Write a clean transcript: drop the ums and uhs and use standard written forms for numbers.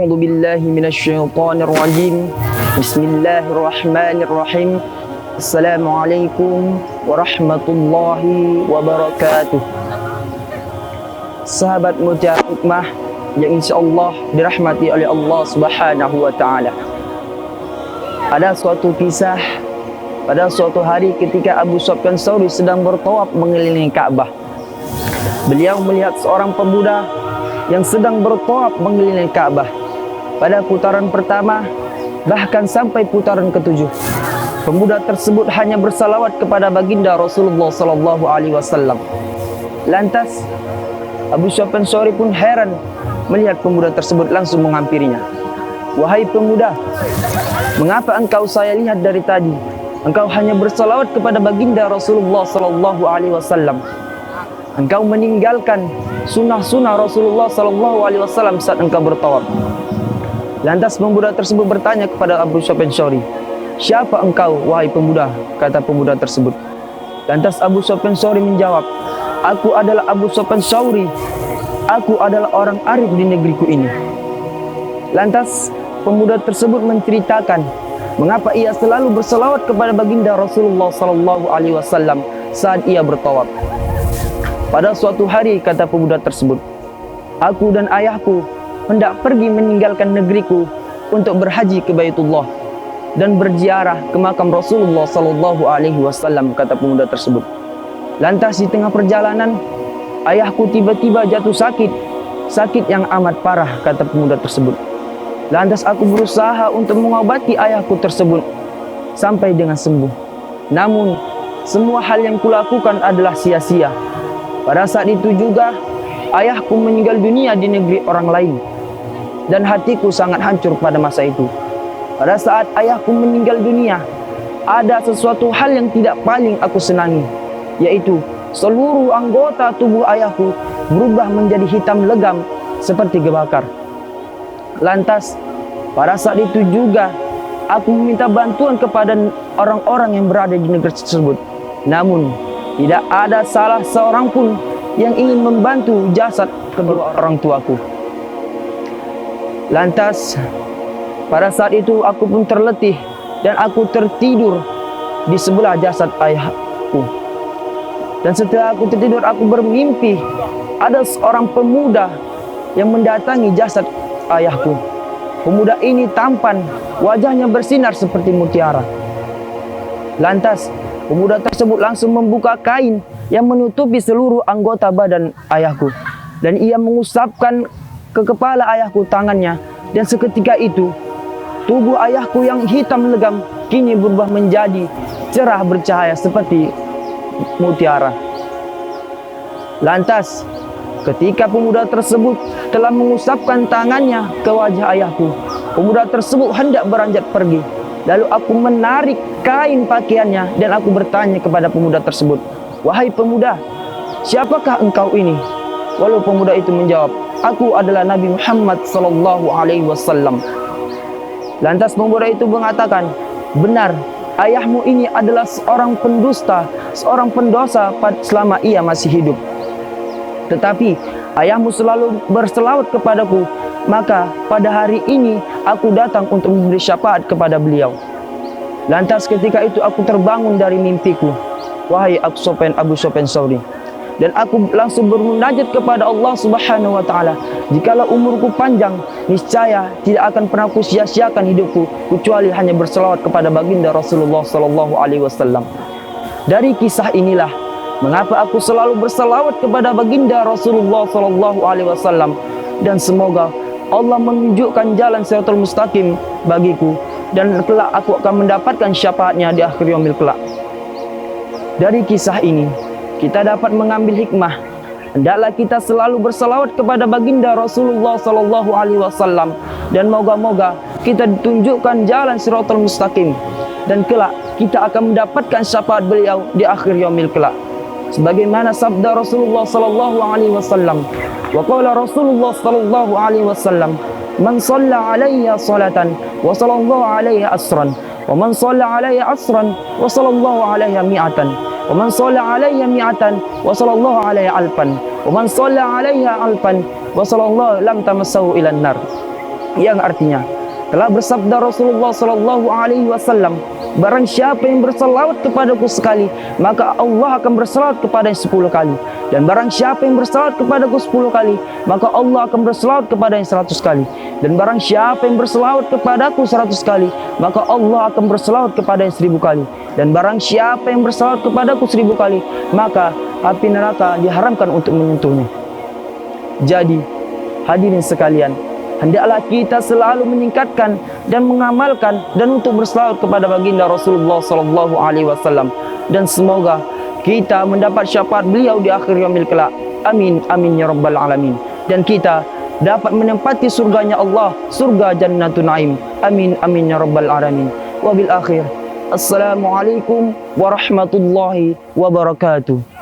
A'udzu billahi minasyaitonir rajim. Bismillahirrahmanirrahim. Assalamualaikum warahmatullahi wabarakatuh. Sahabat Mutiara Hikmah yang insyaallah dirahmati oleh Allah Subhanahu wa taala. Ada suatu kisah pada suatu hari ketika Abu Sufyan Tsauri sedang bertawaf mengelilingi Ka'bah. Beliau melihat seorang pemuda yang sedang bertawaf mengelilingi Ka'bah. Pada putaran pertama, bahkan sampai putaran ketujuh, pemuda tersebut hanya bersalawat kepada baginda Rasulullah SAW. Lantas, Abu Sufyan Tsauri pun heran melihat pemuda tersebut, langsung menghampirinya. Wahai pemuda, mengapa engkau saya lihat dari tadi engkau hanya bersalawat kepada baginda Rasulullah SAW? Engkau meninggalkan sunnah-sunnah Rasulullah SAW saat engkau bertawaf. Lantas pemuda tersebut bertanya kepada Abu Sufyan Tsauri, siapa engkau wahai pemuda? Kata pemuda tersebut. Lantas Abu Sufyan Tsauri menjawab, aku adalah Abu Sufyan Tsauri. Aku adalah orang arif di negeriku ini. Lantas pemuda tersebut menceritakan mengapa ia selalu berselawat kepada baginda Rasulullah SAW saat ia bertawaf. Pada suatu hari, kata pemuda tersebut, aku dan ayahku hendak pergi meninggalkan negeriku untuk berhaji ke Baitullah dan berziarah ke makam Rasulullah SAW, kata pemuda tersebut. Lantas di tengah perjalanan, ayahku tiba-tiba jatuh sakit yang amat parah, kata pemuda tersebut. Lantas aku berusaha untuk mengobati ayahku tersebut sampai dengan sembuh. Namun, semua hal yang kulakukan adalah sia-sia. Pada saat itu juga, ayahku meninggal dunia di negeri orang lain. Dan hatiku sangat hancur pada masa itu. Pada saat ayahku meninggal dunia, ada sesuatu hal yang tidak paling aku senangi, yaitu seluruh anggota tubuh ayahku berubah menjadi hitam legam seperti dibakar. Lantas, pada saat itu juga, aku meminta bantuan kepada orang-orang yang berada di negeri tersebut. Namun, tidak ada salah seorang pun yang ingin membantu jasad kedua orang tuaku. Lantas, pada saat itu aku pun terletih dan aku tertidur di sebelah jasad ayahku. Dan setelah aku tertidur, aku bermimpi ada seorang pemuda yang mendatangi jasad ayahku. Pemuda ini tampan, wajahnya bersinar seperti mutiara. Lantas, pemuda tersebut langsung membuka kain yang menutupi seluruh anggota badan ayahku. Dan ia mengusapkan ke kepala ayahku tangannya. Dan seketika itu, tubuh ayahku yang hitam legam kini berubah menjadi cerah bercahaya seperti mutiara. Lantas, ketika pemuda tersebut telah mengusapkan tangannya ke wajah ayahku, pemuda tersebut hendak beranjak pergi. Lalu aku menarik kain pakaiannya dan aku bertanya kepada pemuda tersebut, wahai pemuda, siapakah engkau ini? Lalu pemuda itu menjawab, aku adalah Nabi Muhammad SAW. Lantas pemuda itu mengatakan, benar, ayahmu ini adalah seorang pendusta, seorang pendosa selama ia masih hidup. Tetapi ayahmu selalu berselawat kepadaku, maka pada hari ini aku datang untuk memberi syafaat kepada beliau. Lantas ketika itu aku terbangun dari mimpiku, wahai Abu Sufyan Tsauri, dan aku langsung bermunajat kepada Allah Subhanahu wa taala, jikalau umurku panjang, niscaya tidak akan pernah aku sia-siakan hidupku kecuali hanya berselawat kepada baginda Rasulullah SAW. Dari kisah inilah mengapa aku selalu berselawat kepada baginda Rasulullah SAW, dan semoga Allah menunjukkan jalan Shiratal Mustaqim bagiku, dan kelak aku akan mendapatkan syafaatnya di akhir yaumil kelak. Dari kisah ini kita dapat mengambil hikmah, hendaklah kita selalu berselawat kepada baginda Rasulullah SAW, dan moga-moga kita ditunjukkan jalan Shiratal Mustaqim, dan kelak kita akan mendapatkan syafaat beliau di akhir yaumil kelak. Sebagaimana sabda Rasulullah SAW, wa qala Rasulullah SAW, man shalla alayya salatan wa sallallahu alayhi asran, wa man shalla alayya asran wa sallallahu alayhi mi'atan, wa man shalla alayya mi'atan wa sallallahu alayhi alfan, wa man shalla alayya alfan wa sallallahu lam tamassahu ilan nar. yang artinya telah bersabda Rasulullah sallallahu alaihi wasallam, barang siapa yang berselawat kepadaku sekali, maka Allah akan berselawat kepada 10 kali. Dan barang siapa yang berselawat kepadaku 10 kali, maka Allah akan berselawat kepada 100 kali. Dan barang siapa yang berselawat kepadaku 100 kali, maka Allah akan berselawat kepada 1000 kali. Dan barang siapa yang berselawat kepadaku 1000 kali, maka api neraka diharamkan untuk menyentuhnya. Jadi, hadirin sekalian, hendaklah kita selalu meningkatkan dan mengamalkan dan untuk berselawat kepada baginda Rasulullah sallallahu alaihi wasallam, dan semoga kita mendapat syafaat beliau di akhir yaumil kelak. Amin amin ya rabbal alamin. Dan kita dapat menempati surganya Allah, surga Jannatun Naim. Amin amin ya rabbal alamin. Wabil akhir, assalamualaikum warahmatullahi wabarakatuh.